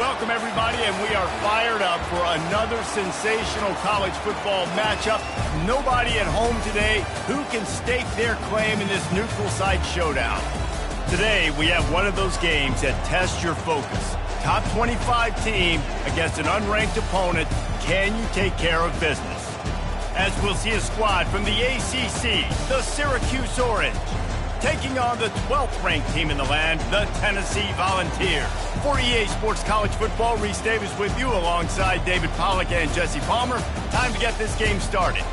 Welcome, everybody, and we are fired up for another sensational college football matchup. Nobody at home today who can stake their claim in this neutral site showdown. Today, we have one of those games that tests your focus. Top 25 team against an unranked opponent. Can you take care of business? As we'll see a squad from the ACC, the Syracuse Orange, taking on the 12th ranked team in the land, the Tennessee Volunteers. For EA Sports College Football, Reese Davis with you alongside David Pollack and Jesse Palmer. Time to get this game started.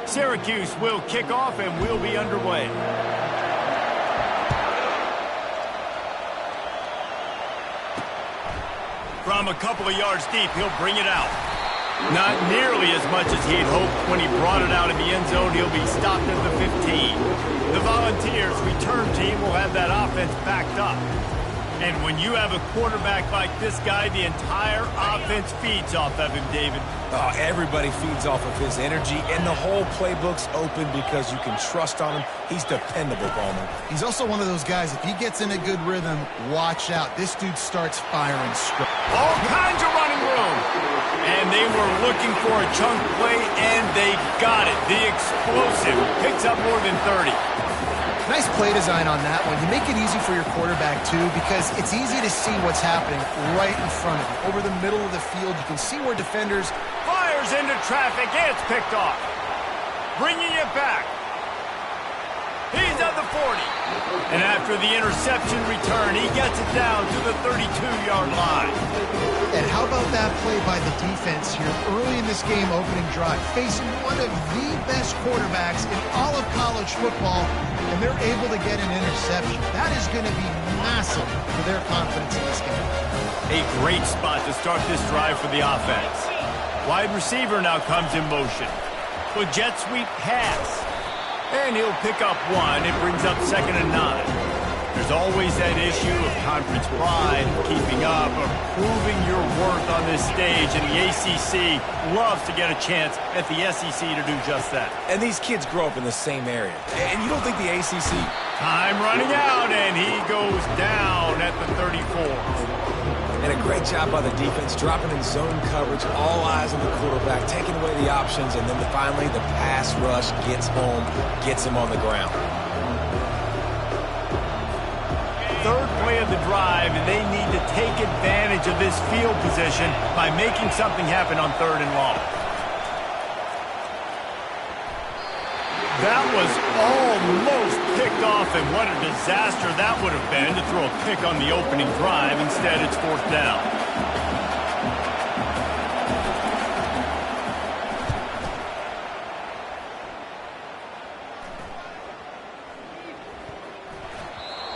Syracuse will kick off and we'll be underway. From a couple of yards deep, he'll bring it out. Not nearly as much as he'd hoped when he brought it out in the end zone. He'll be stopped at the 15. The Volunteers' return team will have that offense backed up. And when you have a quarterback like this guy, the entire offense feeds off of him, David. Oh, everybody feeds off of his energy, and the whole playbook's open because you can trust on him. He's dependable, Palmer. He's also one of those guys, if he gets in a good rhythm, watch out. This dude starts firing straight. All kinds of running room. And they were looking for a chunk play, and they got it. The explosive picks up more than 30. Nice play design on that one. You make it easy for your quarterback, too, because it's easy to see what's happening right in front of you. Over the middle of the field, you can see where defenders... Fires into traffic. It's picked off. Bringing it back. He's at the 40. And after the interception return, he gets it down to the 32-yard line. And how about that play by the defense here early in this game opening drive, facing one of the best quarterbacks in all of college football, and they're able to get an interception. That is going to be massive for their confidence in this game. A great spot to start this drive for the offense. Wide receiver now comes in motion. With jet sweep pass. And he'll pick up one. It brings up 2nd and 9. There's always that issue of conference pride, keeping up, of proving your worth on this stage, and the ACC loves to get a chance at the SEC to do just that. And these kids grow up in the same area. And you don't think the ACC... Time running out, and he goes down at the 34. And a great job by the defense, dropping in zone coverage, all eyes on the quarterback, taking away the options, and then finally the pass rush gets home, gets him on the ground. Third play of the drive, and they need to take advantage of this field position by making something happen on 3rd and long. That was almost picked off, and what a disaster that would have been to throw a pick on the opening drive. Instead, it's 4th down.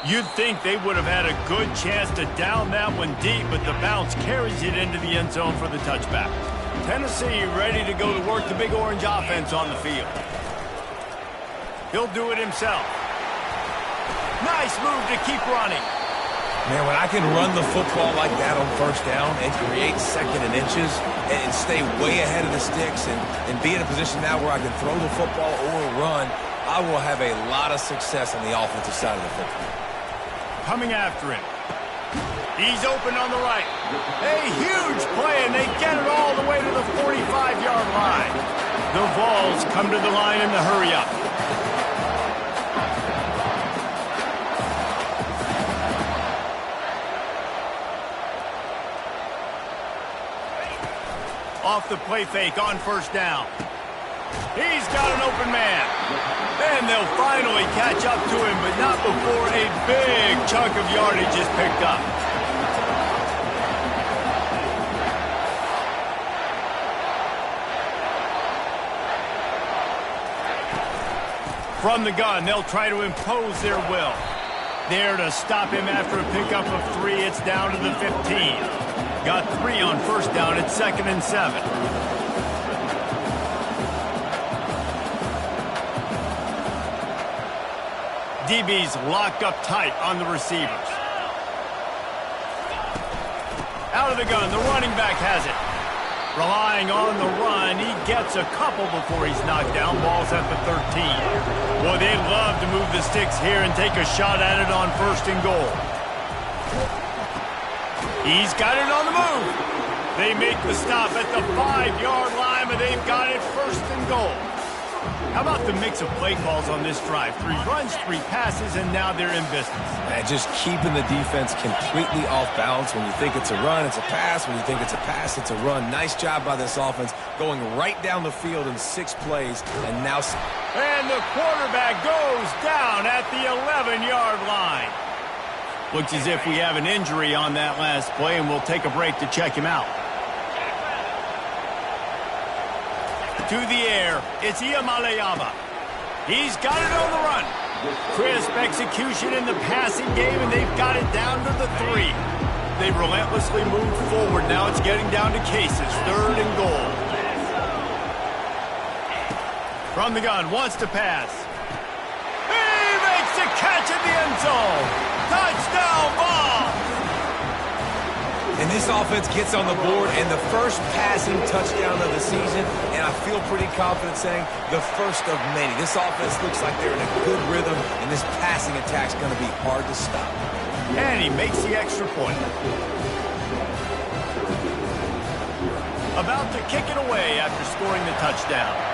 You'd think they would have had a good chance to down that one deep, but the bounce carries it into the end zone for the touchback. Tennessee ready to go to work the Big Orange offense on the field. He'll do it himself. Nice move to keep running. Man, when I can run the football like that on 1st down and create 2nd and inches and stay way ahead of the sticks and be in a position now where I can throw the football or run, I will have a lot of success on the offensive side of the football. Coming after him. He's open on the right. A huge play, and they get it all the way to the 45-yard line. The Vols come to the line in the hurry-up. Off the play fake on 1st down. He's got an open man. And they'll finally catch up to him, but not before a big chunk of yardage is picked up. From the gun, they'll try to impose their will. There to stop him after a pickup of 3. It's down to the 15. Got 3 on 1st down. It's 2nd and 7. DB's locked up tight on the receivers. Out of the gun, the running back has it. Relying on the run, he gets a couple before he's knocked down. Ball's at the 13. Boy, they'd love to move the sticks here and take a shot at it on 1st and goal. He's got it on the move. They make the stop at the 5-yard line, but they've got it 1st and goal. How about the mix of play calls on this drive? 3 runs, 3 passes, and now they're in business. Just keeping the defense completely off balance. When you think it's a run, it's a pass. When you think it's a pass, it's a run. Nice job by this offense going right down the field in 6 plays. And now... And the quarterback goes down at the 11-yard line. Looks as if we have an injury on that last play, and we'll take a break to check him out. To the air, it's Iamaleava. He's got it on the run. Crisp execution in the passing game, and they've got it down to the 3. They relentlessly move forward. Now it's getting down to cases. 3rd and goal. From the gun, wants to pass. He makes the catch in the end zone. Touchdown ball. And this offense gets on the board, and the first passing touchdown of the season, and I feel pretty confident saying the first of many. This offense looks like they're in a good rhythm, and this passing attack's going to be hard to stop. And he makes the extra point. About to kick it away after scoring the touchdown.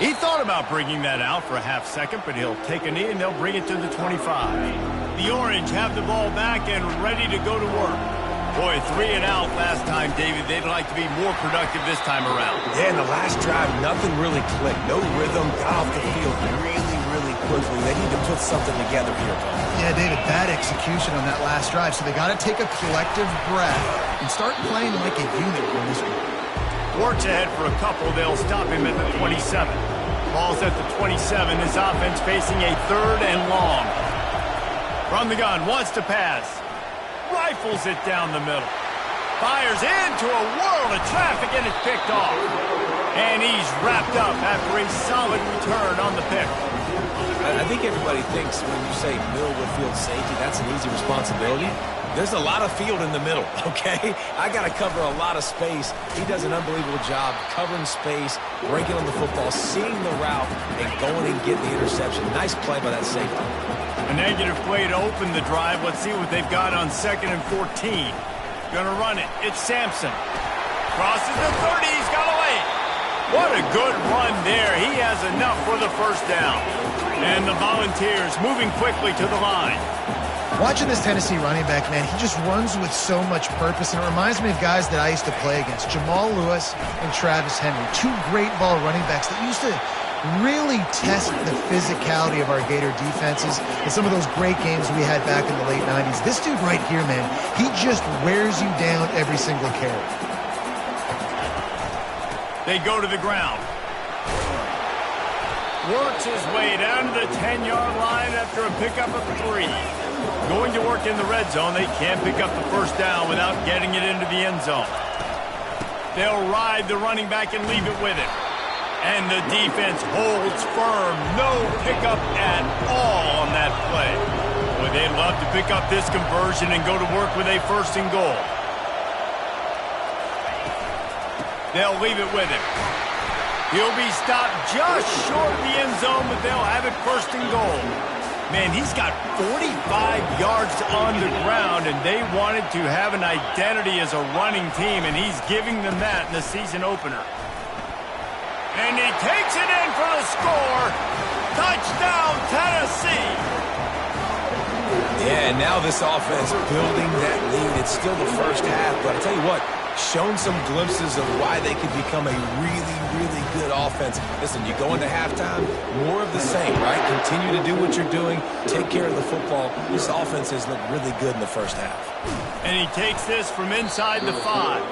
He thought about bringing that out for a half second, but he'll take a knee and they'll bring it to the 25. The Orange have the ball back and ready to go to work. Boy, 3 and out last time, David. They'd like to be more productive this time around. Yeah, in the last drive, nothing really clicked. No rhythm, got off the field really quickly. They need to put something together here, Bo. Yeah, David, bad execution on that last drive, so they got to take a collective breath and start playing like a unit in this group. Works ahead for a couple. They'll stop him at the 27. Ball's at the 27. His offense facing a 3rd and long. From the gun, wants to pass. Rifles it down the middle. Fires into a world of traffic, and it's picked off. And he's wrapped up after a solid return on the pick. I think everybody thinks when you say middle of the field safety, that's an easy responsibility. There's a lot of field in the middle, okay? I got to cover a lot of space. He does an unbelievable job covering space, breaking on the football, seeing the route, and going and getting the interception. Nice play by that safety. A negative play to open the drive. Let's see what they've got on 2nd and 14. Gonna run it. It's Sampson. Crosses the 30. He's got away. What a good run there. He has enough for the 1st down. And the Volunteers moving quickly to the line. Watching this Tennessee running back, man, he just runs with so much purpose, and it reminds me of guys that I used to play against, Jamal Lewis and Travis Henry, 2 great ball running backs that used to really test the physicality of our Gator defenses in some of those great games we had back in the late 90s. This dude right here, man, he just wears you down every single carry. They go to the ground. Works his way down to the 10-yard line after a pickup of 3. Going to work in the red zone. They can't pick up the 1st down without getting it into the end zone. They'll ride the running back and leave it with him. And the defense holds firm. No pickup at all on that play. Boy, they'd love to pick up this conversion and go to work with a 1st and goal. They'll leave it with him. He'll be stopped just short of the end zone, but they'll have it 1st and goal. Man, he's got 45 yards on the ground, and they wanted to have an identity as a running team, and he's giving them that in the season opener. And he takes it in for the score. Touchdown, Tennessee. Yeah, and now this offense building that lead. It's still the 1st half, but I'll tell you what, shown some glimpses of why they could become a really good offense. Listen, you go into halftime, more of the same, right? Continue to do what you're doing, take care of the football. This offense has looked really good in the 1st half. And he takes this from inside the 5.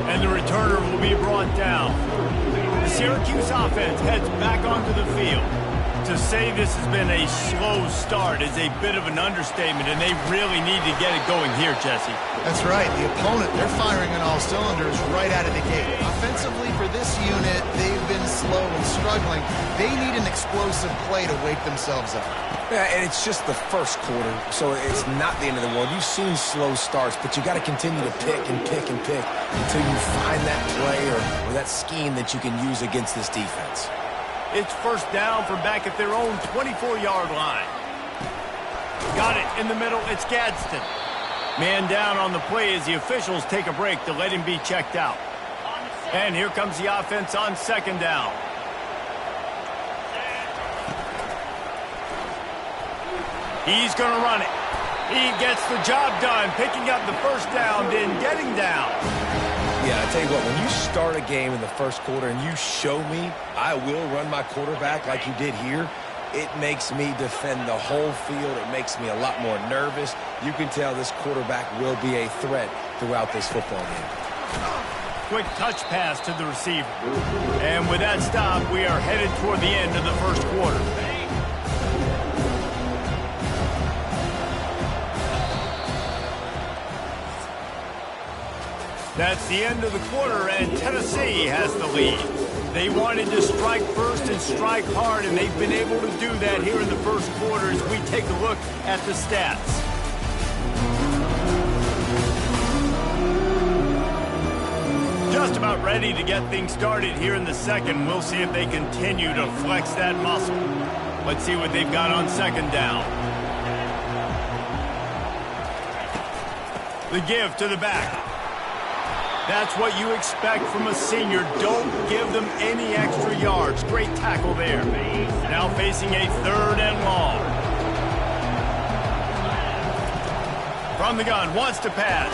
And the returner will be brought down. The Syracuse offense heads back onto the field. To say this has been a slow start is a bit of an understatement, and they really need to get it going here, Jesse. That's right. The opponent, they're firing on all cylinders right out of the gate. Offensively for this unit, they've been slow and struggling. They need an explosive play to wake themselves up. Yeah, and it's just the first quarter, so it's not the end of the world. You've seen slow starts, but you got to continue to pick and pick and pick until you find that play or that scheme that you can use against this defense. It's first down from back at their own 24-yard line. Got it in the middle. It's Gadsden. Man down on the play as the officials take a break to let him be checked out. And here comes the offense on second down. He's going to run it. He gets the job done, picking up the first down, then getting down. Yeah, I tell you what, when you start a game in the first quarter and you show me I will run my quarterback like you did here, it makes me defend the whole field. It makes me a lot more nervous. You can tell this quarterback will be a threat throughout this football game. Quick touch pass to the receiver. And with that stop, we are headed toward the end of the first quarter. That's the end of the quarter, and Tennessee has the lead. They wanted to strike first and strike hard, and they've been able to do that here in the first quarter as we take a look at the stats. Just about ready to get things started here in the second. We'll see if they continue to flex that muscle. Let's see what they've got on second down. The give to the back. That's what you expect from a senior. Don't give them any extra yards. Great tackle there. Now facing a third and long. From the gun, wants to pass.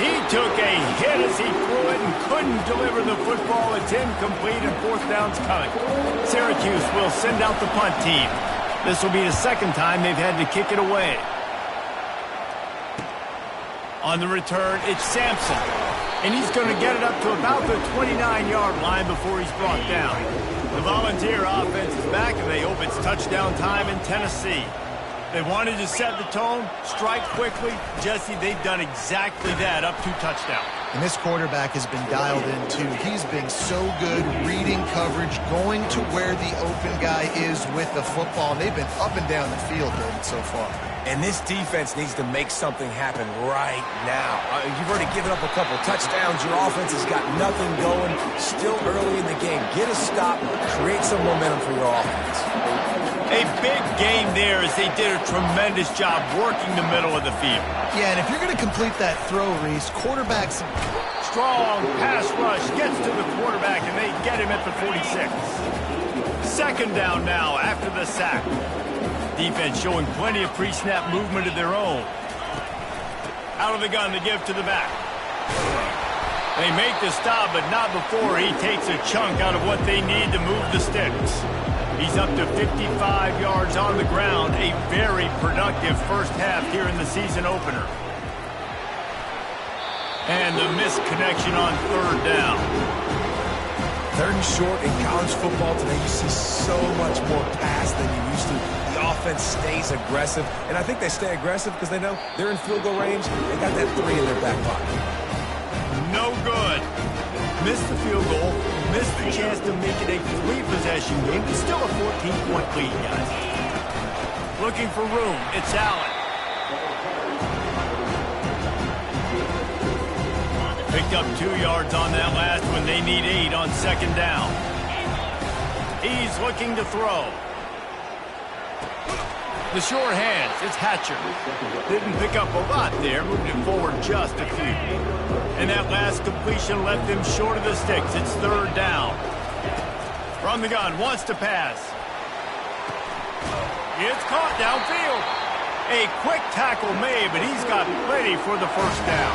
He took a hit as he threw it and couldn't deliver the football. It's incomplete and fourth down's coming. Syracuse will send out the punt team. This will be the second time they've had to kick it away. On the return, it's Sampson. And he's going to get it up to about the 29-yard line before he's brought down. The Volunteer offense is back, and they hope it's touchdown time in Tennessee. They wanted to set the tone, strike quickly. Jesse, they've done exactly that up to touchdown. And this quarterback has been dialed in, too. He's been so good reading coverage, going to where the open guy is with the football. And they've been up and down the field with it so far. And this defense needs to make something happen right now. You've already given up a couple touchdowns. Your offense has got nothing going. Still early in the game. Get a stop. Create some momentum for your offense. A big game there as they did a tremendous job working the middle of the field. Yeah, and if you're going to complete that throw, Reese, quarterbacks... Strong pass rush gets to the quarterback, and they get him at the 46. Second down now after the sack. Defense showing plenty of pre-snap movement of their own. Out of the gun, the give to the back. They make the stop, but not before he takes a chunk out of what they need to move the sticks. He's up to 55 yards on the ground. A very productive first half here in the season opener. And the missed connection on third down. Third and short in college football today, you see so much more pass than you used to. The offense stays aggressive, and I think they stay aggressive because they know they're in field goal range. They got that 3 in their back pocket. No good. Missed the field goal, missed the chance to make it a 3-possession game. It's still a 14-point lead, guys. Looking for room. It's Allen. Picked up 2 yards on that last one. They need 8 on second down. He's looking to throw. The short hands, it's Hatcher. Didn't pick up a lot there, moved it forward just a few. And that last completion left him short of the sticks. It's third down. From the gun, wants to pass. It's caught downfield. A quick tackle made, but he's got plenty for the first down.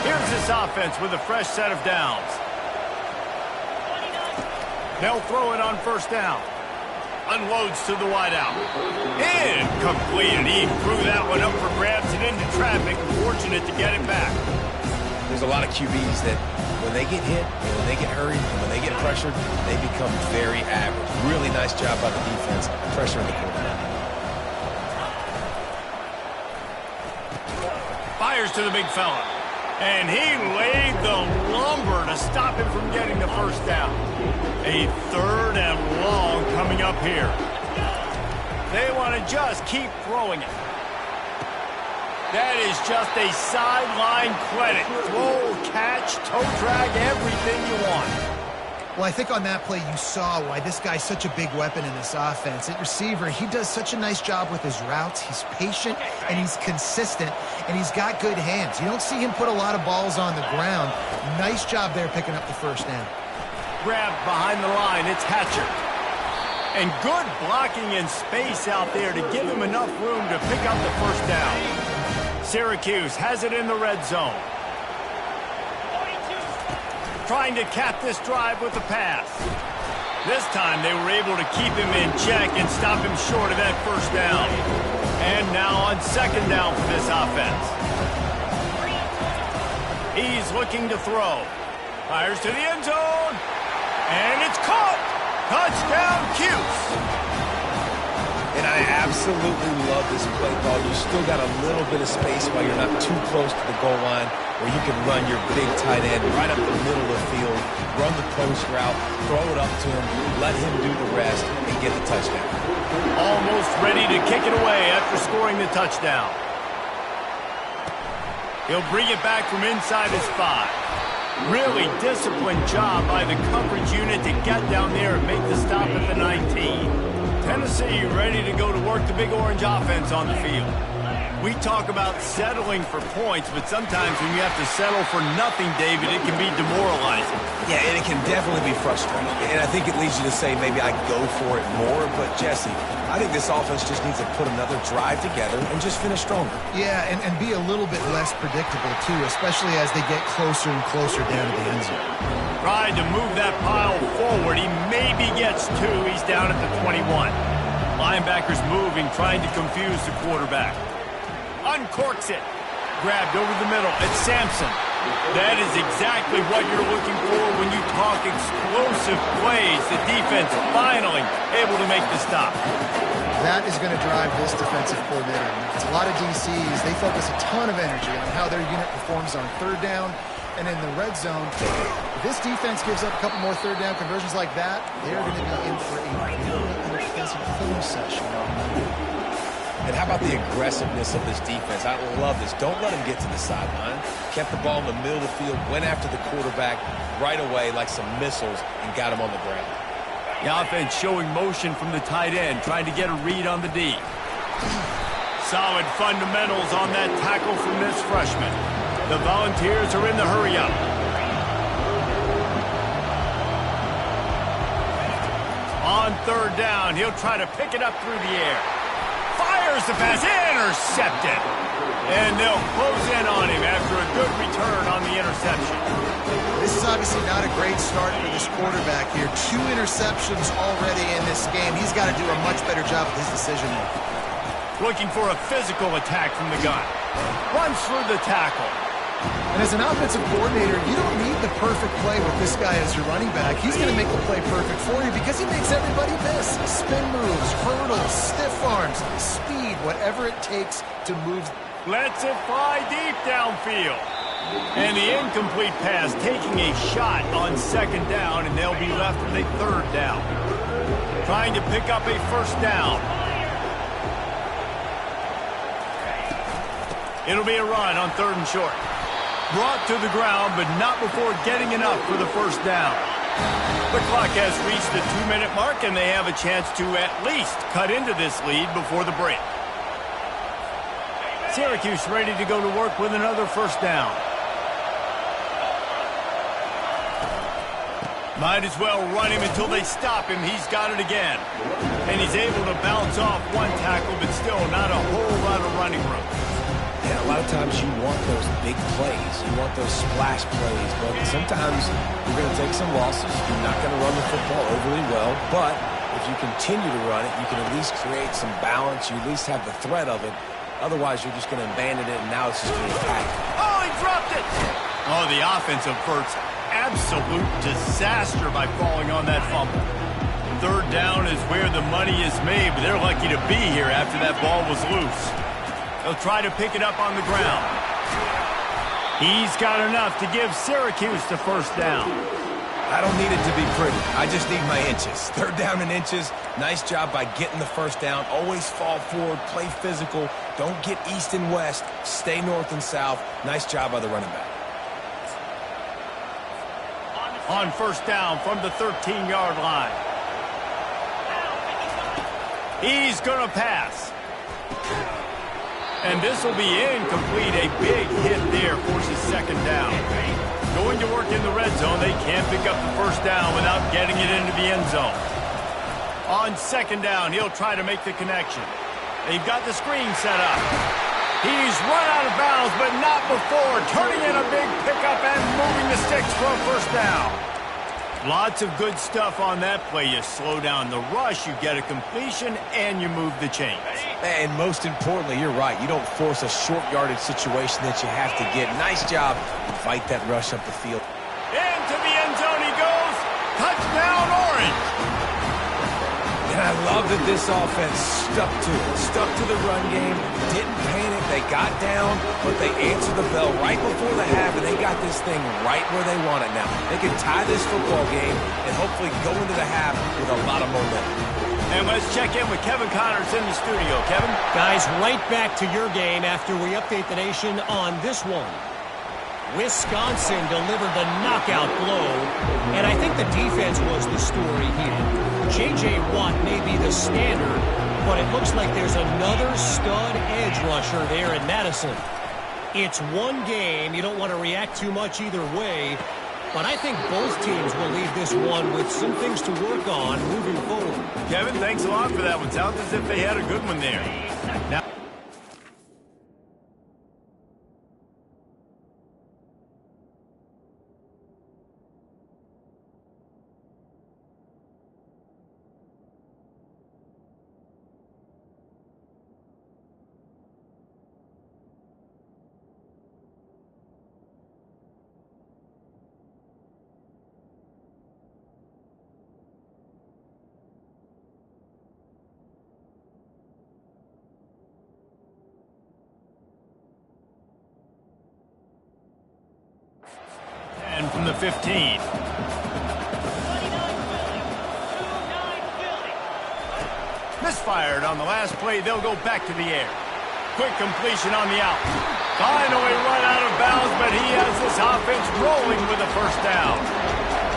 Here's this offense with a fresh set of downs. They'll throw it on first down. Unloads to the wideout. Incomplete. He threw that one up for grabs and into traffic. Fortunate to get it back. There's a lot of QBs that when they get hit, and when they get hurried, and when they get pressured, they become very average. Really nice job by the defense, pressuring the quarterback. Fires to the big fella. And he laid the lumber to stop him from getting the first down. A third and long coming up here. They want to just keep throwing it. That is just a sideline credit. Throw, catch, toe drag, everything you want. Well, I think on that play you saw why this guy's such a big weapon in this offense. At receiver, he does such a nice job with his routes. He's patient, and he's consistent, and he's got good hands. You don't see him put a lot of balls on the ground. Nice job there picking up the first down. Grabbed behind the line, it's Hatcher. And good blocking in space out there to give him enough room to pick up the first down. Syracuse has it in the red zone. Trying to cap this drive with a pass. This time they were able to keep him in check and stop him short of that first down. And now on second down for this offense. He's looking to throw. Fires to the end zone. And it's caught. Touchdown, Cuse. And I absolutely love this play call. You still got a little bit of space while you're not too close to the goal line where you can run your big tight end right up the middle of the field, run the post route, throw it up to him, let him do the rest, and get the touchdown. Almost ready to kick it away after scoring the touchdown. He'll bring it back from inside his 5. Really disciplined job by the coverage unit to get down there and make the stop at the 19. Tennessee ready to go to work the Big Orange offense on the field. We talk about settling for points, but sometimes when you have to settle for nothing, David, it can be demoralizing. Yeah, and it can definitely be frustrating. And I think it leads you to say maybe I go for it more. But, Jesse, I think this offense just needs to put another drive together and just finish stronger. Yeah, and be a little bit less predictable, too, especially as they get closer and closer down to the end zone. Tried to move that pile forward. He maybe gets 2. He's down at the 21. Linebackers moving, trying to confuse the quarterback. Uncorks it. Grabbed over the middle. It's Sampson. That is exactly what you're looking for when you talk explosive plays. The defense finally able to make the stop. That is going to drive this defensive coordinator. It's a lot of DCs. They focus a ton of energy on how their unit performs on third down and in the red zone. If this defense gives up a couple more third down conversions like that, they're going to be in for a really expensive film session on Monday. And how about the aggressiveness of this defense? I love this. Don't let him get to the sideline. Kept the ball in the middle of the field, went after the quarterback right away like some missiles, and got him on the ground. The offense showing motion from the tight end, trying to get a read on the D. Solid fundamentals on that tackle from this freshman. The Volunteers are in the hurry-up. On third down, he'll try to pick it up through the air. Fires the pass, intercepted. And they'll close in on him after a good return on the interception. This is obviously not a great start for this quarterback here. 2 interceptions already in this game. He's got to do a much better job with his decision-making. Looking for a physical attack from the gun. Runs through the tackle. And as an offensive coordinator, you don't need the perfect play with this guy as your running back. He's going to make the play perfect for you because he makes everybody miss. Spin moves, hurdles, stiff arms, speed, whatever it takes to move. Lets it fly deep downfield. And the incomplete pass taking a shot on second down, and they'll be left with a third down. Trying to pick up a first down. It'll be a run on third and short. Brought to the ground, but not before getting enough for the first down. The clock has reached the 2-minute mark, and they have a chance to at least cut into this lead before the break. Syracuse ready to go to work with another first down. Might as well run him until they stop him. He's got it again. And he's able to bounce off one tackle, but still not a whole lot of running room. Yeah, a lot of times you want those big plays. You want those splash plays. But sometimes you're going to take some losses. You're not going to run the football overly well. But if you continue to run it, you can at least create some balance. You at least have the threat of it. Otherwise, you're just going to abandon it, and now it's just going to attack. Oh, he dropped it! Oh, the offense averts absolute disaster by falling on that fumble. Third down is where the money is made, but they're lucky to be here after that ball was loose. They'll try to pick it up on the ground. He's got enough to give Syracuse the first down. I don't need it to be pretty. I just need my inches. Third down in inches. Nice job by getting the first down. Always fall forward, play physical. Don't get east and west. Stay north and south. Nice job by the running back. On first down from the 13-yard line. He's going to pass. And this will be incomplete. A big hit there forces second down. Going to work in the red zone. They can't pick up the first down without getting it into the end zone. On second down, he'll try to make the connection. They've got the screen set up. He's run out of bounds, but not before turning in a big pickup and moving the sticks for a first down. Lots of good stuff on that play. You slow down the rush, you get a completion, and you move the chains. And most importantly, you're right. You don't force a short yardage situation that you have to get. Nice job. Fight that rush up the field. Into the end zone he goes. Touchdown, Orange. And I love that this offense stuck to it. Stuck to the run game. Didn't paint it. They got down, but they answered the bell right before the half, and they got this thing right where they want it now. They can tie this football game and hopefully go into the half with a lot of momentum. And let's check in with Kevin Connors in the studio. Kevin? Guys, right back to your game after we update the nation on this one. Wisconsin delivered the knockout blow, and I think the defense was the story here. J.J. Watt may be the standard, but it looks like there's another stud edge rusher there in Madison. It's one game. You don't want to react too much either way, but I think both teams will leave this one with some things to work on moving forward. Kevin, thanks a lot for that one. Sounds as if they had a good one there. Now, and from the 15. Misfired on the last play. They'll go back to the air. Quick completion on the out. Finally run out of bounds, but he has this offense rolling with a first down.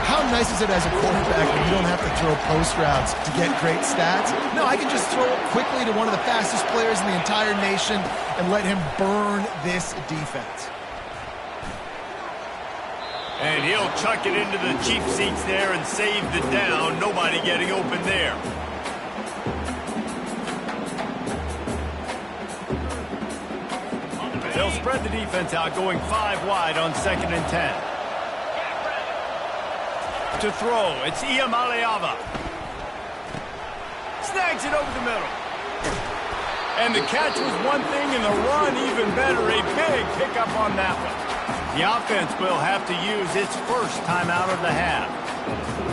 How nice is it as a quarterback when you don't have to throw post routes to get great stats? No, I can just throw it quickly to one of the fastest players in the entire nation and let him burn this defense. And he'll chuck it into the cheap seats there and save the down. Nobody getting open there. They'll spread the defense out, going 5 wide on 2nd and 10. To throw, it's Iamaleava. Snags it over the middle. And the catch was one thing, and the run even better. A big pickup on that one. The offense will have to use its first timeout of the half.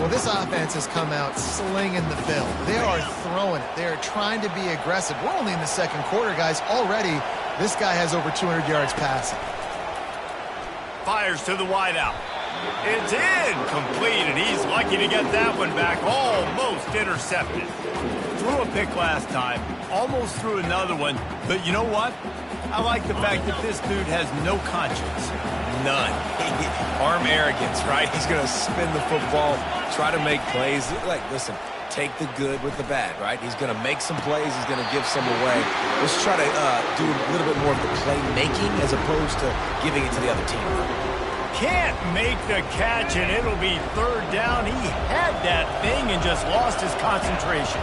Well, this offense has come out slinging the bill. They are throwing it. They are trying to be aggressive. We're only in the second quarter, guys. Already, this guy has over 200 yards passing. Fires to the wideout. It's incomplete, and he's lucky to get that one back. Almost intercepted. Threw a pick last time. Almost threw another one. But you know what? I like the fact that this dude has no conscience. None. Arm arrogance, right? He's going to spin the football, try to make plays. Like, listen, take the good with the bad, right? He's going to make some plays. He's going to give some away. Let's try to do a little bit more of the playmaking as opposed to giving it to the other team. Can't make the catch, and it'll be third down. He had that thing and just lost his concentration.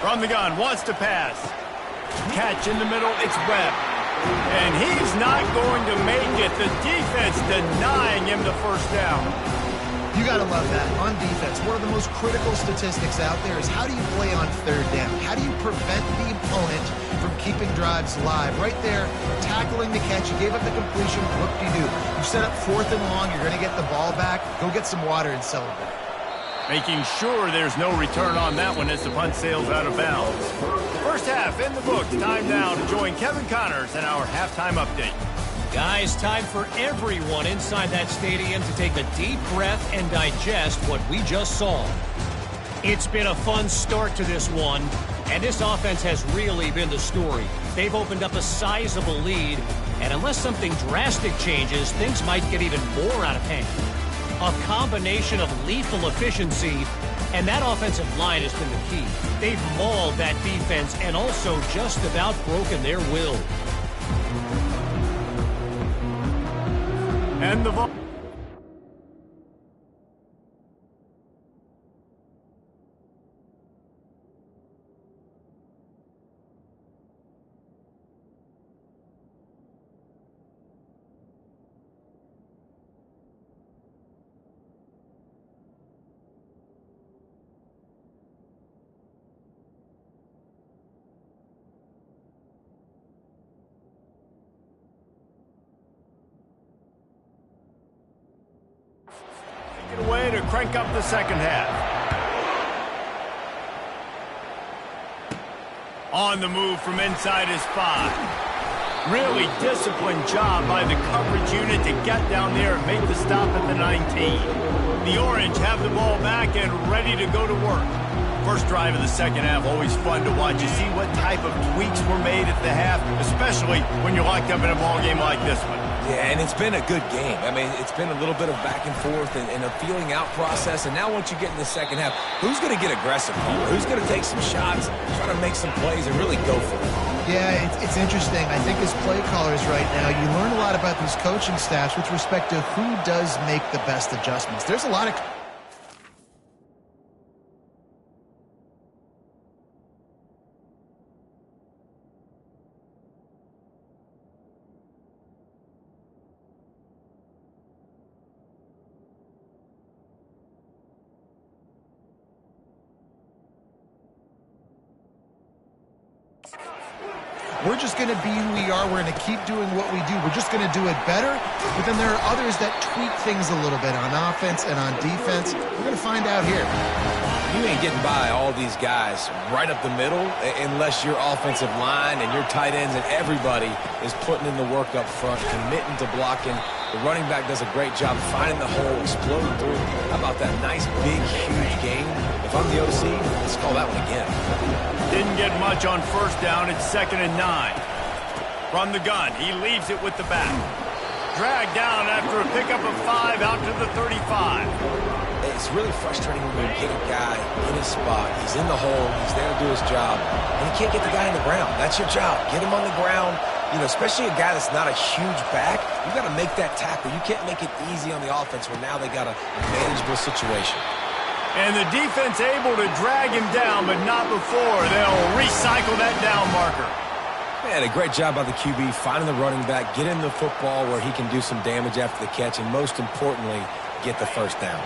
From the gun, wants to pass. Catch in the middle, it's Webb. And he's not going to make it. The defense denying him the first down. You got to love that. On defense, one of the most critical statistics out there is how do you play on third down? How do you prevent the opponent from keeping drives live? Right there, tackling the catch. You gave up the completion. What do? You set up 4th and long. You're going to get the ball back. Go get some water and celebrate. Making sure there's no return on that one as the punt sails out of bounds. First half in the books. Time now to join Kevin Connors in our halftime update. Guys, time for everyone inside that stadium to take a deep breath and digest what we just saw. It's been a fun start to this one, and this offense has really been the story. They've opened up a sizable lead, and unless something drastic changes, things might get even more out of hand. A combination of lethal efficiency, and that offensive line has been the key. They've mauled that defense and also just about broken their will. And the away to crank up the second half. On the move from inside his 5. Really disciplined job by the coverage unit to get down there and make the stop at the 19. The Orange have the ball back and ready to go to work. First drive of the second half, always fun to watch. You see what type of tweaks were made at the half, especially when you're locked up in a ball game like this one. Yeah, and it's been a good game. I mean, it's been a little bit of back and forth and a feeling out process. And now once you get in the second half, who's going to get aggressive? Who's going to take some shots, try to make some plays, and really go for it? Yeah, it's interesting. I think as play callers right now, you learn a lot about these coaching staffs with respect to who does make the best adjustments. There's a lot of... We're just going to be who we are. We're going to keep doing what we do. We're just going to do it better. But then there are others that tweak things a little bit on offense and on defense. We're going to find out here. You ain't getting by all these guys right up the middle unless your offensive line and your tight ends and everybody is putting in the work up front, committing to blocking. The running back does a great job finding the hole, exploding through. How about that nice, big, huge game? If I'm the OC, let's call that one again. Didn't get much on first down. It's 2nd and 9. From the gun, he leaves it with the back. Dragged down after a pickup of 5 out to the 35. It's really frustrating when you get a guy in his spot. He's in the hole. He's there to do his job. And you can't get the guy on the ground. That's your job. Get him on the ground. You know, especially a guy that's not a huge back. You got to make that tackle. You can't make it easy on the offense where now they got a manageable situation. And the defense able to drag him down, but not before they'll recycle that down marker. Man, a great job by the QB finding the running back, get him the football where he can do some damage after the catch, and most importantly, get the first down.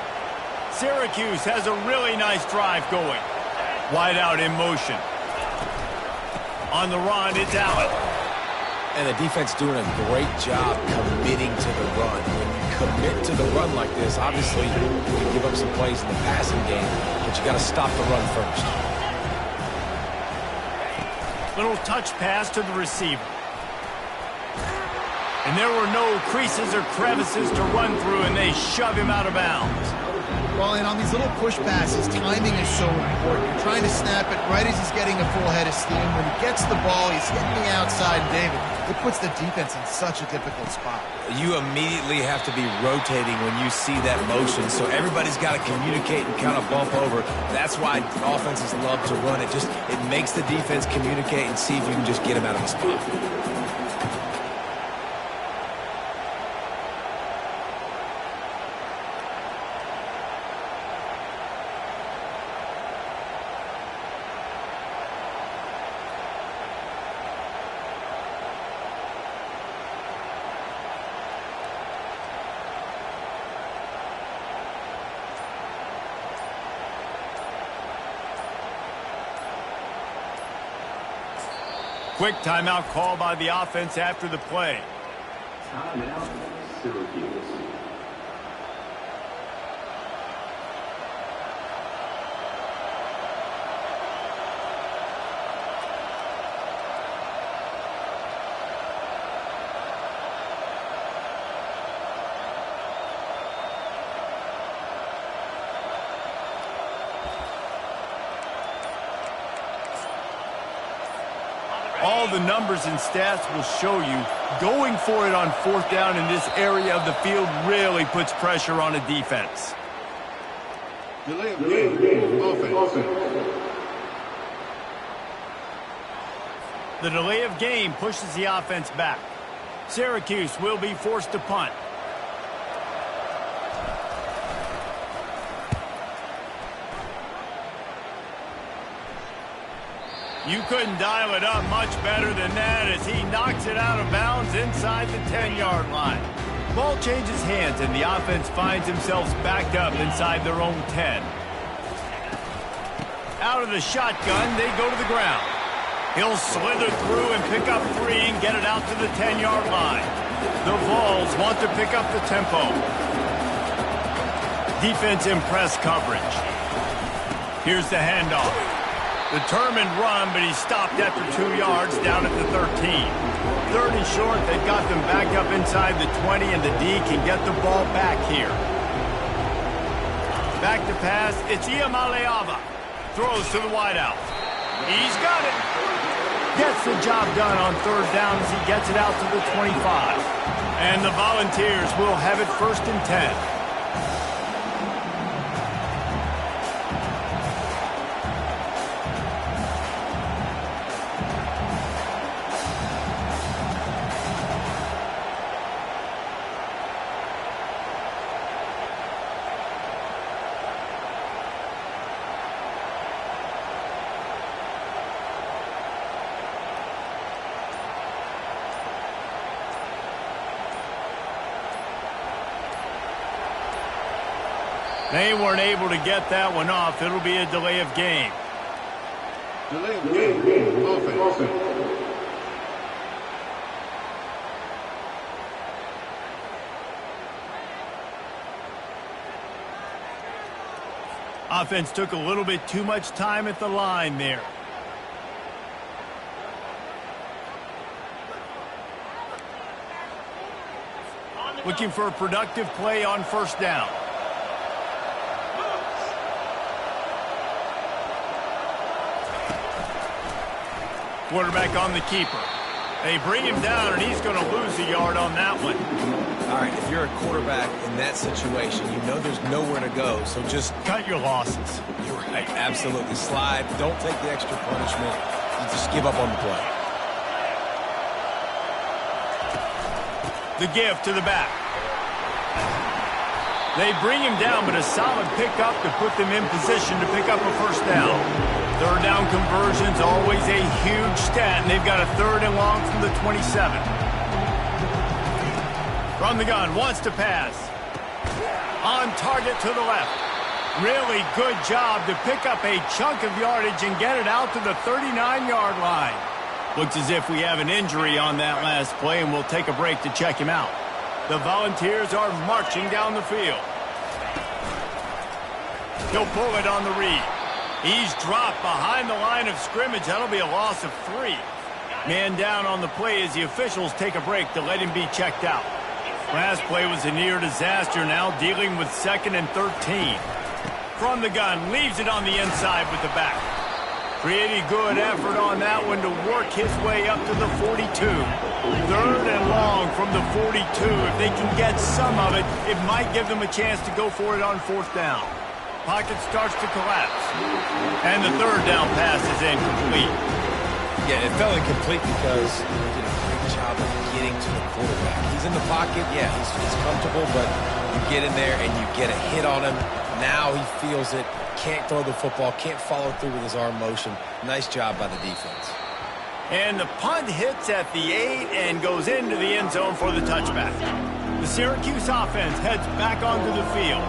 Syracuse has a really nice drive going. Wide out in motion. On the run, it's Allen. And the defense doing a great job committing to the run. When you commit to the run like this, obviously you can give up some plays in the passing game, but you got to stop the run first. Little touch pass to the receiver. And there were no creases or crevices to run through, and they shove him out of bounds. Well, and on these little push passes, timing is so important. You're trying to snap it right as he's getting a full head of steam. When he gets the ball, he's hitting the outside, David. It puts the defense in such a difficult spot. You immediately have to be rotating when you see that motion, so everybody's got to communicate and kind of bump over. That's why offenses love to run it. It makes the defense communicate and see if you can just get him out of the spot. Quick timeout call by the offense after the play. Timeout, Syracuse. All the numbers and stats will show you going for it on fourth down in this area of the field really puts pressure on a defense. Delay of game. Offense. The delay of game pushes the offense back. Syracuse will be forced to punt. You couldn't dial it up much better than that as he knocks it out of bounds inside the 10-yard line. Ball changes hands and the offense finds themselves backed up inside their own 10. Out of the shotgun, they go to the ground. He'll slither through and pick up 3 and get it out to the 10-yard line. The Vols want to pick up the tempo. Defense in press coverage. Here's the handoff. Determined run, but he stopped after 2 yards down at the 13. 30 short, they've got them back up inside the 20, and the D can get the ball back here. Back to pass, it's Iamaleava. Throws to the wideout. He's got it. Gets the job done on third down as he gets it out to the 25. And the Volunteers will have it 1st and 10. They weren't able to get that one off. It'll be a delay of game. Delay of game. Offense. Offense took a little bit too much time at the line there. Looking for a productive play on first down. Quarterback on the keeper. They bring him down, and he's going to lose a yard on that one. All right, if you're a quarterback in that situation, you know there's nowhere to go, so just cut your losses. You're right, absolutely. Slide. Don't take the extra punishment. You just give up on the play. The give to the back. They bring him down, but a solid pickup to put them in position to pick up a first down. Third down conversion's always a huge stat, and they've got a 3rd and long from the 27. From the gun, wants to pass. On target to the left. Really good job to pick up a chunk of yardage and get it out to the 39-yard line. Looks as if we have an injury on that last play, and we'll take a break to check him out. The Volunteers are marching down the field. He'll pull it on the read. He's dropped behind the line of scrimmage. That'll be a loss of 3. Man down on the play as the officials take a break to let him be checked out. Last play was a near disaster, now dealing with 2nd and 13. From the gun, leaves it on the inside with the back. Pretty good effort on that one to work his way up to the 42. 3rd and long from the 42. If they can get some of it, it might give them a chance to go for it on 4th down. Pocket starts to collapse. And the 3rd down pass is incomplete. Yeah, it felt incomplete because he did a great job of getting to the quarterback. He's in the pocket, yeah, he's comfortable, but you get in there and you get a hit on him. Now he feels it, can't throw the football, can't follow through with his arm motion. Nice job by the defense. And the punt hits at the 8 and goes into the end zone for the touchback. The Syracuse offense heads back onto the field.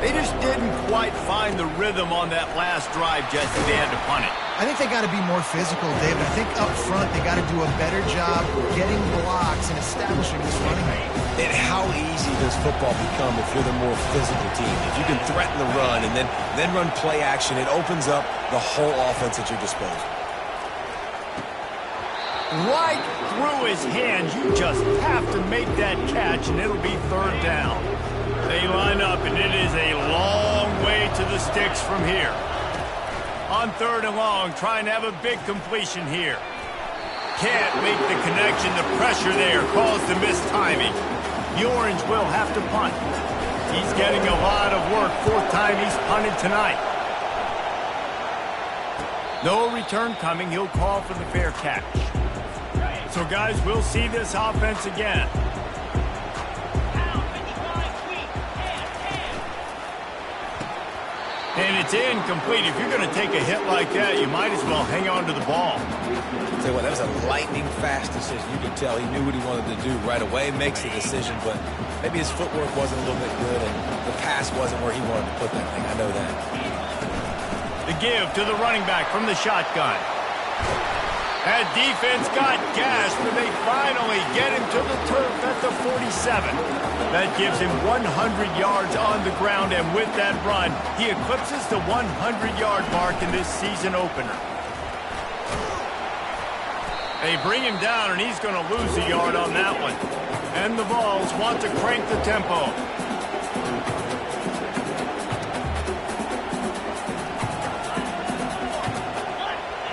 They just didn't quite find the rhythm on that last drive, Jesse. They had to punt it. I think they got to be more physical, David. I think up front they got to do a better job getting blocks and establishing this running game. And how easy does football become if you're the more physical team? If you can threaten the run and then run play action, it opens up the whole offense at your disposal. Right through his hands. You just have to make that catch, and it'll be 3rd down. They line up, and it is a long way to the sticks from here. On 3rd and long, trying to have a big completion here. can't make the connection. The pressure there caused the missed timing. The Orange will have to punt. He's getting a lot of work. Fourth time he's punted tonight. No return coming. He'll call for the fair catch. So, guys, we'll see this offense again. And it's incomplete. If you're going to take a hit like that, you might as well hang on to the ball. Tell you what, that was a lightning-fast decision. You can tell he knew what he wanted to do right away, makes the decision, but maybe his footwork wasn't a little bit good, and the pass wasn't where he wanted to put that thing. I know that. The give to the running back from the shotgun. That defense got gashed, but they finally get him to the turf at the 47. That gives him 100 yards on the ground, and with that run, he eclipses the 100-yard mark in this season opener. They bring him down, and he's going to lose a yard on that one. And the Vols want to crank the tempo.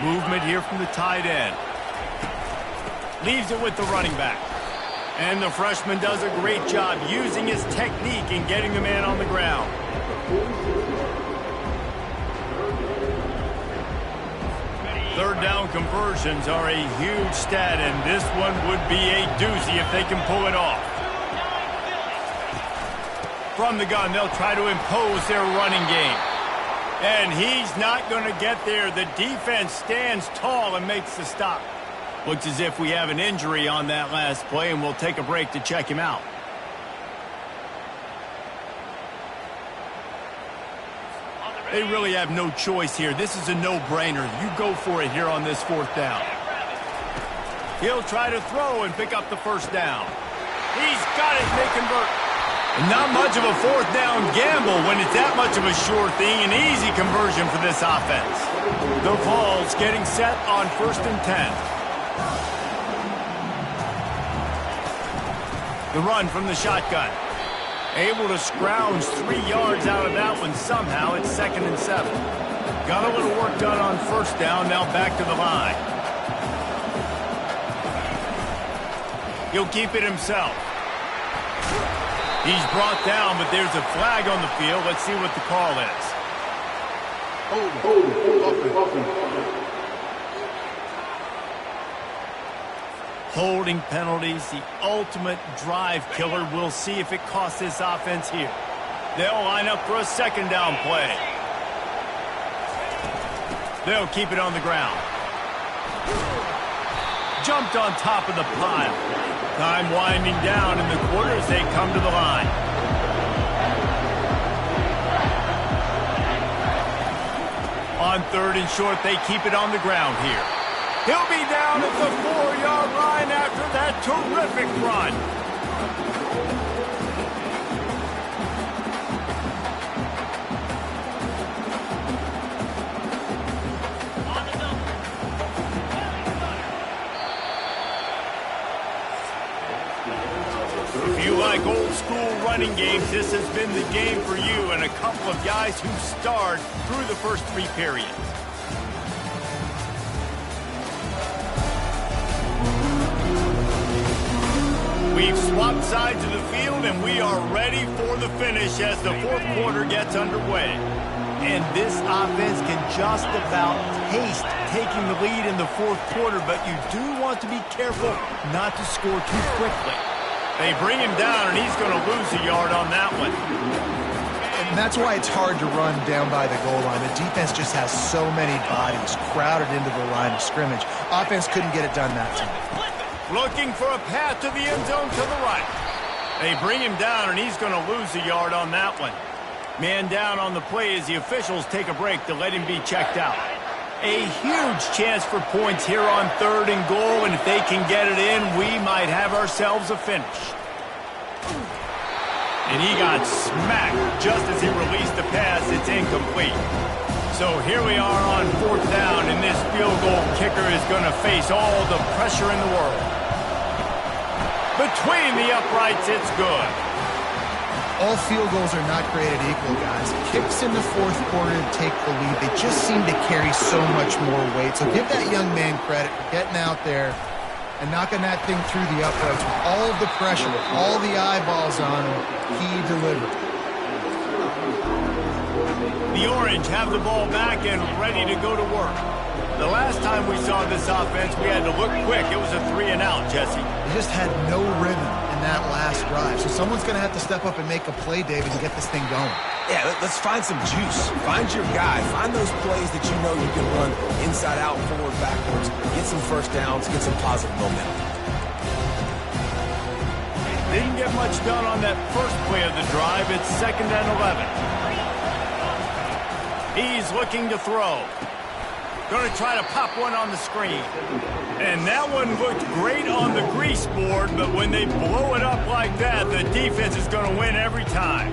Movement here from the tight end. Leaves it with the running back. And the freshman does a great job using his technique and getting the man on the ground. Third down conversions are a huge stat, and this one would be a doozy if they can pull it off. From the gun, they'll try to impose their running game. And he's not going to get there. The defense stands tall and makes the stop. Looks as if we have an injury on that last play, and we'll take a break to check him out. They really have no choice here. This is a no-brainer. You go for it here on this fourth down. He'll try to throw and pick up the first down. He's got it, and they convert. Not much of a fourth down gamble when it's that much of a sure thing. An easy conversion for this offense. The Vols getting set on 1st and 10. The run from the shotgun. Able to scrounge 3 yards out of that one somehow. It's 2nd and 7. Got a little work done on first down. Now back to the line. He'll keep it himself. He's brought down, but there's a flag on the field. Let's see what the call is. Holding penalties, the ultimate drive killer. We'll see if it costs this offense here. They'll line up for a 2nd down play. They'll keep it on the ground. Jumped on top of the pile. Time winding down in the quarter as they come to the line. On 3rd and short, they keep it on the ground here. He'll be down at the 4-yard line after that terrific run. If you like old school running games, this has been the game for you and a couple of guys who starred through the first 3 periods. We've swapped sides of the field, and we are ready for the finish as the 4th quarter gets underway. And this offense can just about taste taking the lead in the 4th quarter, but you do want to be careful not to score too quickly. They bring him down, and he's going to lose a yard on that one. And that's why it's hard to run down by the goal line. The defense just has so many bodies crowded into the line of scrimmage. Offense couldn't get it done that time. Looking for a path to the end zone to the right. They bring him down, and he's going to lose a yard on that one. Man down on the play as the officials take a break to let him be checked out. A huge chance for points here on 3rd and goal, and if they can get it in, we might have ourselves a finish. And he got smacked just as he released the pass. It's incomplete. So here we are on 4th down, and this field goal kicker is going to face all the pressure in the world. Between the uprights, it's good. All field goals are not created equal, guys. Kicks in the 4th quarter to take the lead. They just seem to carry so much more weight. So give that young man credit for getting out there and knocking that thing through the uprights with all of the pressure, all the eyeballs on him. He delivered. The Orange have the ball back and ready to go to work. The last time we saw this offense, we had to look quick. It was a 3-and-out, Jesse. They just had no rhythm in that last drive. So someone's going to have to step up and make a play, David, and get this thing going. Yeah, let's find some juice. Find your guy. Find those plays that you know you can run inside out, forward, backwards. Get some first downs. Get some positive momentum. Didn't get much done on that first play of the drive. It's 2nd and 11. He's looking to throw. Going to try to pop one on the screen. And that one looked great on the grease board, but when they blow it up like that, the defense is going to win every time.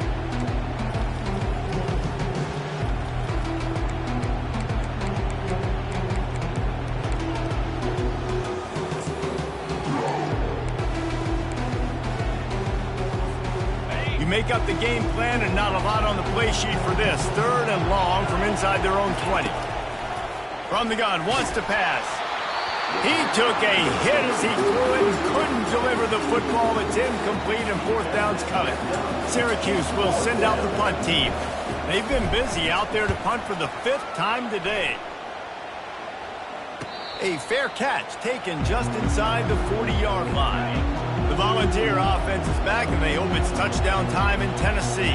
You make up the game plan and not a lot on the play sheet for this. 3rd and long from inside their own 20. From the gun, wants to pass. He took a hit as he threw it and couldn't deliver the football. It's incomplete and 4th down's coming. Syracuse will send out the punt team. They've been busy out there to punt for the 5th time today. A fair catch taken just inside the 40-yard line. The Volunteer offense is back and they hope it's touchdown time in Tennessee.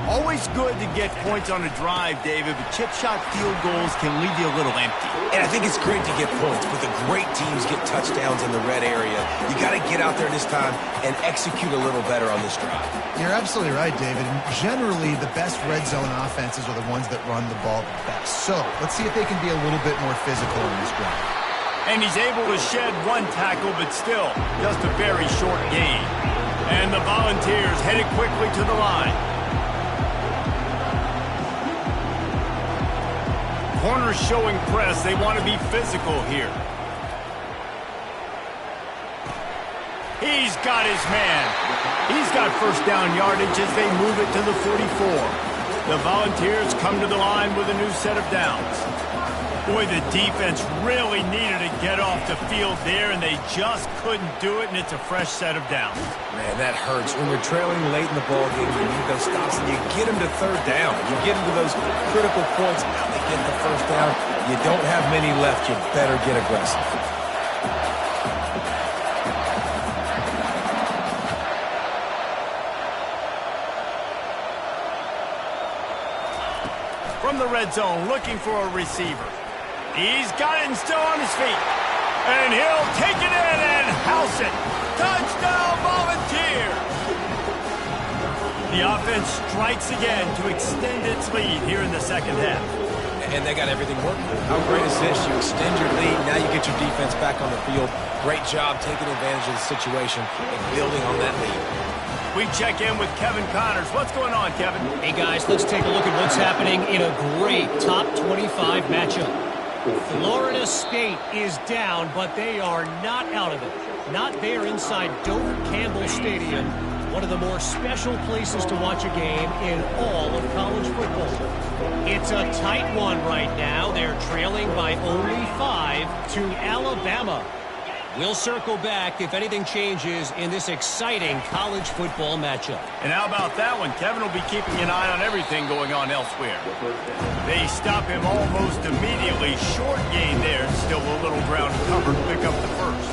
Always good to get points on a drive, David, but chip shot field goals can leave you a little empty. And I think it's great to get points, but the great teams get touchdowns in the red area. You got to get out there this time and execute a little better on this drive. You're absolutely right, David. And generally, the best red zone offenses are the ones that run the ball the best. So let's see if they can be a little bit more physical in this drive. And he's able to shed one tackle, but still, just a very short gain. And the Volunteers headed quickly to the line. Corners showing press. They want to be physical here. He's got his man. He's got first down yardage as they move it to the 44. The Volunteers come to the line with a new set of downs. Boy, the defense really needed to get off the field there, and they just couldn't do it, and it's a fresh set of downs. Man, that hurts. When you're trailing late in the ballgame, you need those stops, and you get them to 3rd down. You get them to those critical points. Now they get the first down. You don't have many left. You better get aggressive. From the red zone, looking for a receiver. He's got it and still on his feet. And he'll take it in and house it. Touchdown, Volunteer! The offense strikes again to extend its lead here in the 2nd half. And they got everything working. How great is this? You extend your lead, now you get your defense back on the field. Great job taking advantage of the situation and building on that lead. We check in with Kevin Connors. What's going on, Kevin? Hey, guys, let's take a look at what's happening in a great top 25 matchup. Florida State is down, but they are not out of it. Not there inside Dover Campbell Stadium, one of the more special places to watch a game in all of college football. It's a tight one right now. They're trailing by only 5 to Alabama. We'll circle back if anything changes in this exciting college football matchup. And how about that one? Kevin will be keeping an eye on everything going on elsewhere. They stop him almost immediately. Short gain there. Still a little ground covered to pick up the first.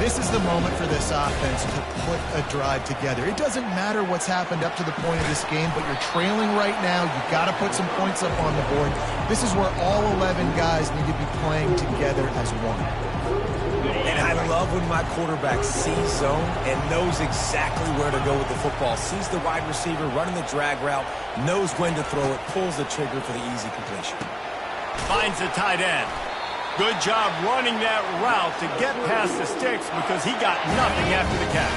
This is the moment for this offense to put a drive together. It doesn't matter what's happened up to the point of this game, but you're trailing right now. You've got to put some points up on the board. This is where all 11 guys need to be playing together as one. And I love when my quarterback sees zone and knows exactly where to go with the football. Sees the wide receiver running the drag route, knows when to throw it, pulls the trigger for the easy completion. Finds the tight end. Good job running that route to get past the sticks because he got nothing after the catch.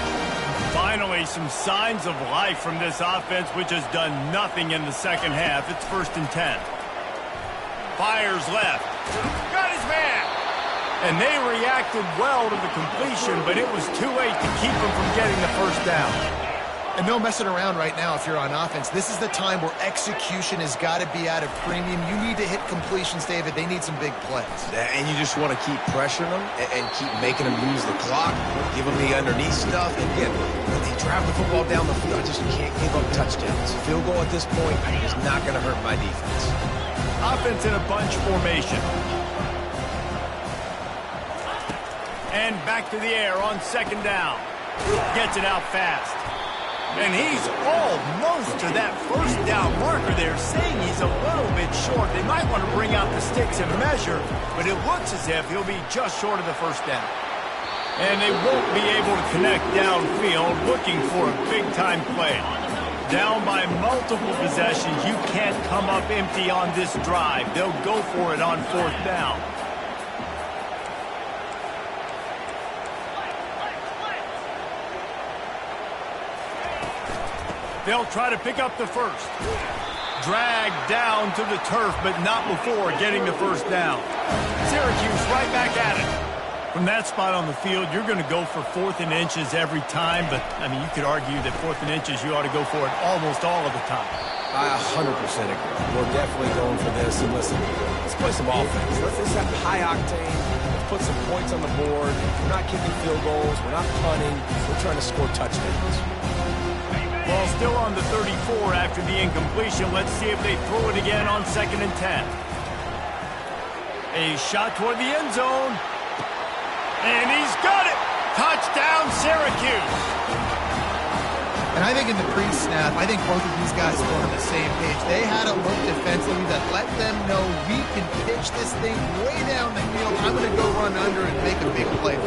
Finally, some signs of life from this offense, which has done nothing in the 2nd half. It's 1st and 10. Fires left. Got his man. And they reacted well to the completion, but it was too late to keep them from getting the first down. And no messing around right now if you're on offense. This is the time where execution has got to be at a premium. You need to hit completions, David. They need some big plays. And you just want to keep pressuring them and keep making them use the clock, give them the underneath stuff. And again, when they drive the football down the field, I just can't give up touchdowns. Field goal at this point is not going to hurt my defense. Offense in a bunch formation. And back to the air on second down. Gets it out fast. And he's almost to that first down marker there, saying he's a little bit short. They might want to bring out the sticks and measure, but it looks as if he'll be just short of the first down. And they won't be able to connect downfield, looking for a big-time play. Down by multiple possessions, you can't come up empty on this drive. They'll go for it on fourth down. They'll try to pick up the first. Dragged down to the turf, but not before getting the first down. Syracuse right back at it. From that spot on the field, you're going to go for 4th and inches every time, but, I mean, you could argue that 4th and inches, you ought to go for it almost all of the time. I 100% agree. We're definitely going for this. And listen, let's play some offense. Let's have high octane. Let's put some points on the board. We're not kicking field goals. We're not punting. We're trying to score touchdowns. Ball still on the 34 after the incompletion. Let's see if they throw it again on 2nd and 10. A shot toward the end zone. And he's got it! Touchdown, Syracuse! And I think in the pre-snap, I think both of these guys were on the same page. They had a look defensively that let them know we can pitch this thing way down the field. I'm going to go run under and make a big play.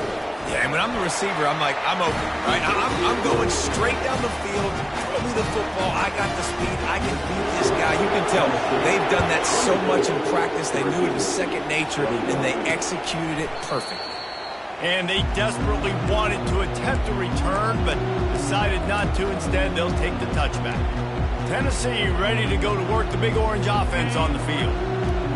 Yeah, and when I'm the receiver, I'm like, I'm open, right? I'm going straight down the field. Throw me the football. I got the speed. I can beat this guy. You can tell they've done that so much in practice. They knew it was second nature, and they executed it perfectly. And they desperately wanted to attempt a return, but decided not to. Instead, they'll take the touchback. Tennessee ready to go to work the Big Orange offense on the field.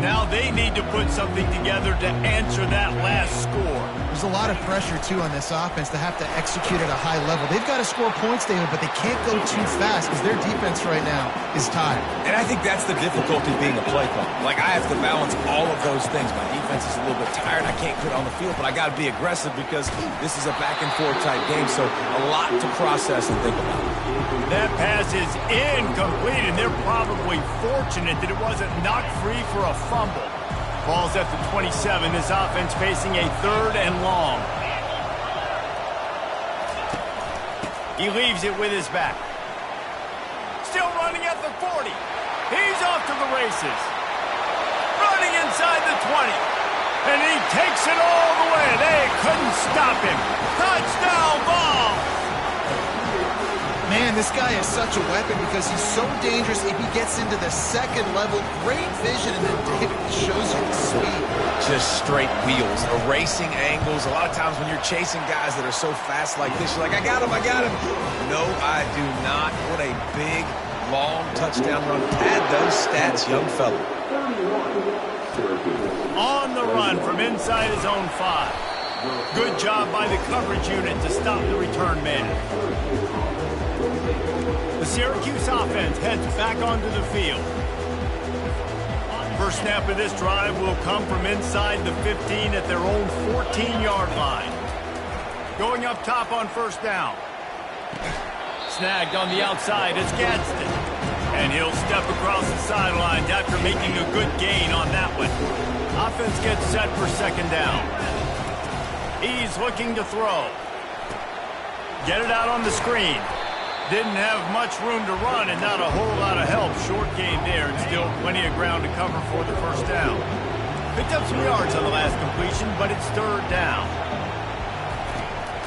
Now they need to put something together to answer that last score. There's a lot of pressure, too, on this offense to have to execute at a high level. They've got to score points, David, but they can't go too fast because their defense right now is tired. And I think that's the difficulty being a play caller. Like, I have to balance all of those things. My defense is a little bit tired. I can't put it on the field, but I got to be aggressive because this is a back-and-forth type game, so a lot to process and think about. That pass is incomplete, and they're probably fortunate that it wasn't knocked free for a fumble. Ball's at the 27. This offense facing a 3rd and long. He leaves it with his back. Still running at the 40. He's off to the races. Running inside the 20. And he takes it all the way. They couldn't stop him. Touchdown ball. Man, this guy is such a weapon because he's so dangerous if he gets into the second level. Great vision, and then David shows you the speed. Just straight wheels, erasing angles. A lot of times when you're chasing guys that are so fast like this, you're like, I got him, I got him. No, I do not. What a big, long touchdown run. Pad those stats, young fella. On the run from inside his own 5. Good job by the coverage unit to stop the return man. The Syracuse offense heads back onto the field. First snap of this drive will come from inside the 15 at their own 14-yard line. Going up top on first down. Snagged on the outside is Gadsden. And he'll step across the sidelines after making a good gain on that one. Offense gets set for second down. He's looking to throw. Get it out on the screen. Didn't have much room to run and not a whole lot of help. Short game there and still plenty of ground to cover for the first down. Picked up some yards on the last completion, but it's 3rd down.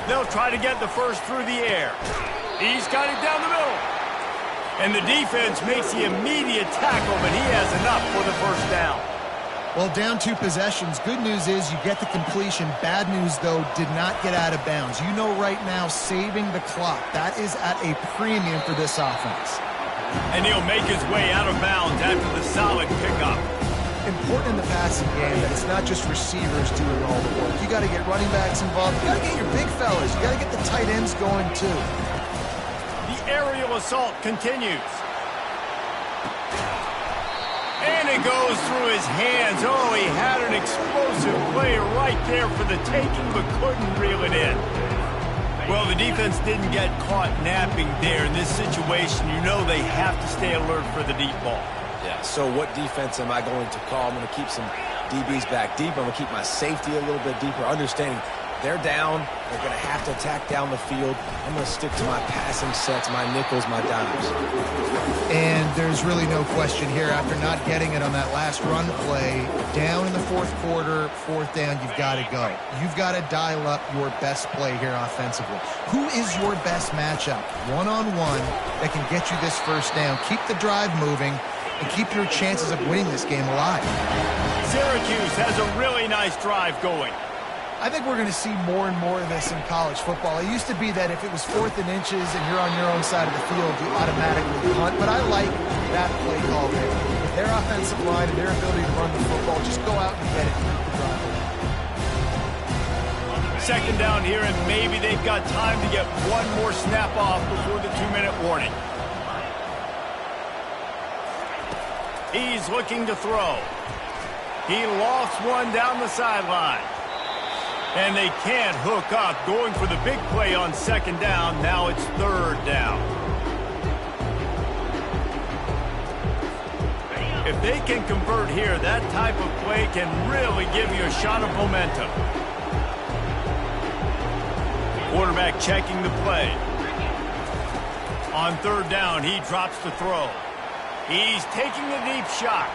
They'll try to get the first through the air. He's got it down the middle. And the defense makes the immediate tackle, but he has enough for the first down. Well, down 2 possessions. Good news is you get the completion. Bad news, though, did not get out of bounds. You know right now, saving the clock. That is at a premium for this offense. And he'll make his way out of bounds after the solid pickup. Important in the passing game that it's not just receivers doing all the work. You got to get running backs involved. You got to get your big fellas. You got to get the tight ends going, too. The aerial assault continues. And it goes through his hands. Oh, he had an explosive play right there for the taking, but couldn't reel it in. Well, the defense didn't get caught napping there. In this situation, you know they have to stay alert for the deep ball. Yeah, so what defense am I going to call? I'm going to keep some DBs back deep. I'm going to keep my safety a little bit deeper, understanding they're down. They're going to have to attack down the field. I'm going to stick to my passing sets, my nickels, my dimes. And there's really no question here. After not getting it on that last run play, down in the fourth quarter, fourth down, you've got to go. You've got to dial up your best play here offensively. Who is your best matchup, one-on-one, that can get you this first down? Keep the drive moving and keep your chances of winning this game alive. Syracuse has a really nice drive going. I think we're going to see more and more of this in college football. It used to be that if it was 4th and inches and you're on your own side of the field, you automatically punt. But I like that play call there. With their offensive line and their ability to run the football, just go out and get it. Second down here, and maybe they've got time to get one more snap off before the 2-minute warning. He's looking to throw. He lost one down the sideline. And they can't hook up. Going for the big play on second down. Now it's third down. If they can convert here, that type of play can really give you a shot of momentum. Quarterback checking the play. On third down, he drops the throw. He's taking a deep shot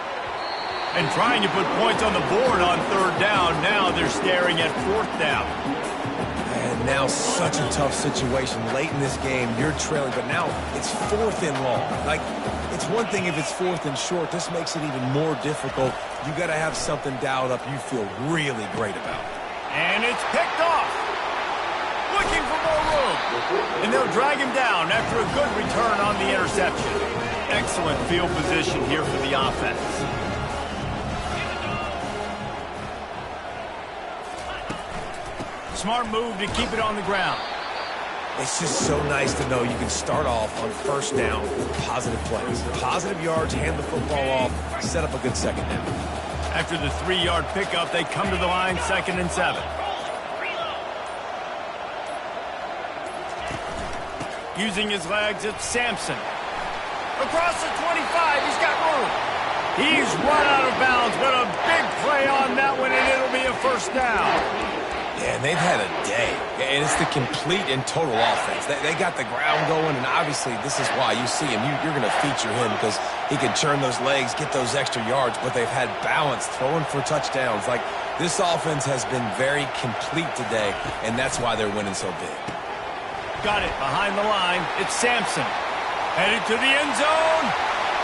and trying to put points on the board on third down. Now they're staring at fourth down. And now such a tough situation. Late in this game, you're trailing, but now it's 4th and long. Like, it's one thing if it's 4th and short. This makes it even more difficult. You got to have something dialed up you feel really great about. And it's picked off. Looking for more room. And they'll drag him down after a good return on the interception. Excellent field position here for the offense. Smart move to keep it on the ground. It's just so nice to know you can start off on first down with positive plays. Positive yards, hand the football off, set up a good second down. After the 3-yard pickup, they come to the line, 2nd and 7. Using his legs, it's Sampson. Across the 25, he's got room. He's run out of bounds, but a big play on that one, and it'll be a first down. Yeah, and they've had a day, and it's the complete and total offense. They got the ground going, and obviously this is why you see him. You're going to feature him because he can churn those legs, get those extra yards, but they've had balance, throwing for touchdowns. Like, this offense has been very complete today, and that's why they're winning so big. Got it behind the line. It's Sampson. Headed to the end zone.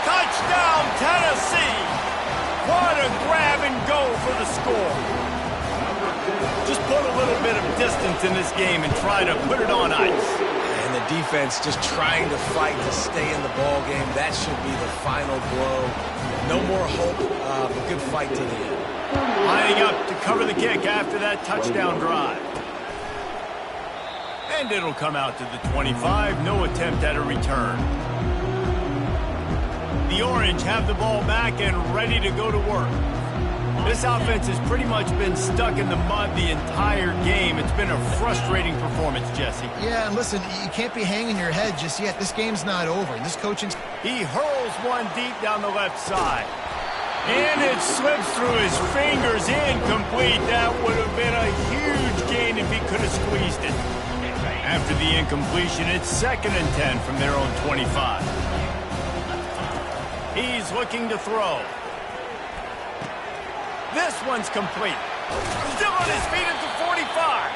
Touchdown, Tennessee. What a grab and go for the score. Just put a little bit of distance in this game and try to put it on ice. And the defense just trying to fight to stay in the ball game. That should be the final blow. No more hope, but good fight to the end. Lining up to cover the kick after that touchdown drive. And it'll come out to the 25. No attempt at a return. The Orange have the ball back and ready to go to work. This offense has pretty much been stuck in the mud the entire game. It's been a frustrating performance, Jesse. Yeah, and listen, you can't be hanging your head just yet. This game's not over. This coaching's... He hurls one deep down the left side. And it slips through his fingers, incomplete. That would have been a huge gain if he could have squeezed it. After the incompletion, it's 2nd and 10 from their own 25. He's looking to throw. This one's complete. Still on his feet at the 45.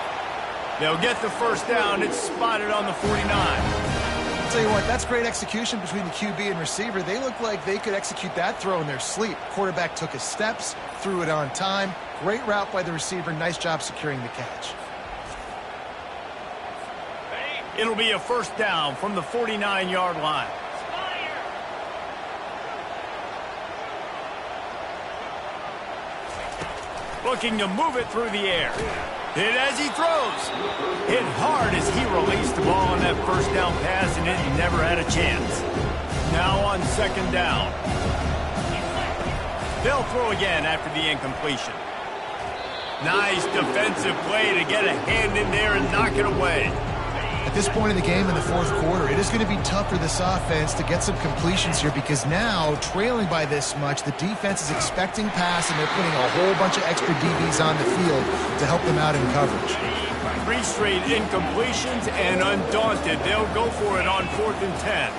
They'll get the first down. It's spotted on the 49. I'll tell you what, that's great execution between the QB and receiver. They look like they could execute that throw in their sleep. Quarterback took his steps, threw it on time. Great route by the receiver. Nice job securing the catch. It'll be a first down from the 49-yard line. Looking to move it through the air. Hit as he throws. Hit hard as he released the ball on that first down pass, and it never had a chance. Now on second down. They'll throw again after the incompletion. Nice defensive play to get a hand in there and knock it away. At this point in the game in the fourth quarter, it is going to be tough for this offense to get some completions here because now, trailing by this much, the defense is expecting pass and they're putting a whole bunch of extra DBs on the field to help them out in coverage. 3 straight incompletions, and undaunted, they'll go for it on 4th and 10.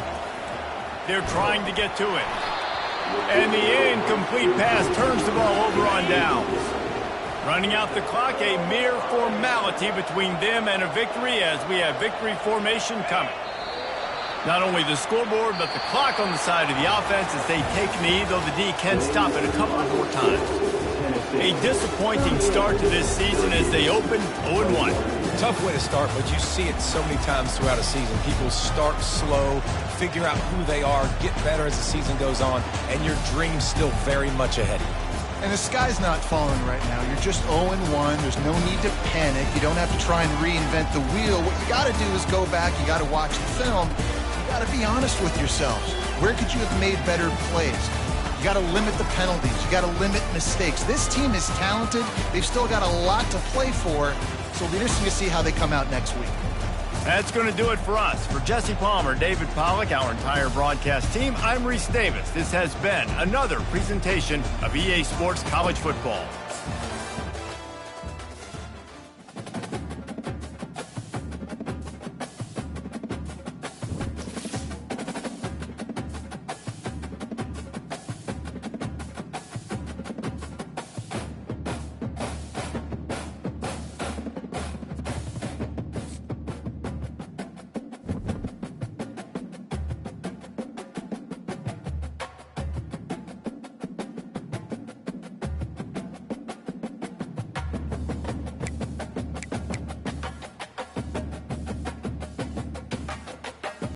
They're trying to get to it. And the incomplete pass turns the ball over on downs. Running out the clock, a mere formality between them and a victory as we have victory formation coming. Not only the scoreboard, but the clock on the side of the offense as they take knee, though the D can stop it a couple more times. A disappointing start to this season as they open 0-1. Tough way to start, but you see it so many times throughout a season. People start slow, figure out who they are, get better as the season goes on, and your dream's still very much ahead of you. And the sky's not falling right now. You're just 0-1. There's no need to panic. You don't have to try and reinvent the wheel. What you got to do is go back. You got to watch the film. You got to be honest with yourselves. Where could you have made better plays? You got to limit the penalties. You got to limit mistakes. This team is talented. They've still got a lot to play for. So it'll be interesting to see how they come out next week. That's going to do it for us. For Jesse Palmer, David Pollack, our entire broadcast team, I'm Reese Davis. This has been another presentation of EA Sports College Football.